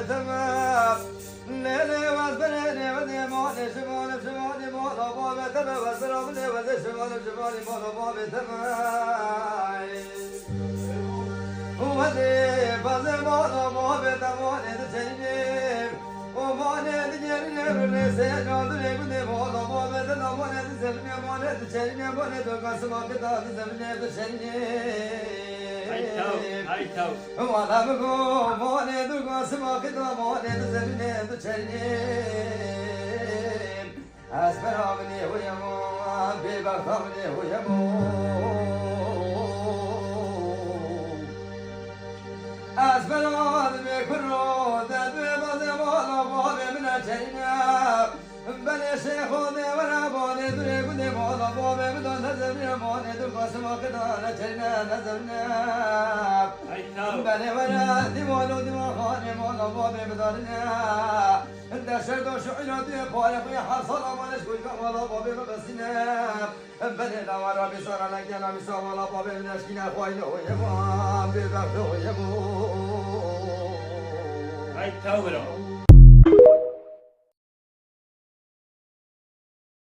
تمام نيلي وزبني ودي موني شموني شموني مولا بابي تمام وزرمني ودي شموني شموني مولا بابي تمام ودي بزي مولا بابي تموني تشيني وموني تجيني ونسي نودني بدي مولا بابي تموني تسلمي موني تشيني موني تقسم كتا تسلمي تشيني هاي تو وانا بقول موني تقسم كتا موني تسلمي تشيني أسمعني ويمو ببخمني ويمو أسمعني بكرو تدوي بزمولا بابي من أجينا بني شيخوني وانا بوني دري بني مولا بابي بدون نزلني موني تقسم كتا نجينا نزلنا هاي تو بني وانا ديمولو ديمخاني مولا بابي بدرنا انت شردو شعيرتي فارق يا حصل وانا شكوك ولا بابي بسنا بني لا ورا بصار لك انا بصار ولا بابي نشكينا خوينو يما بيبردو يمو هاي تو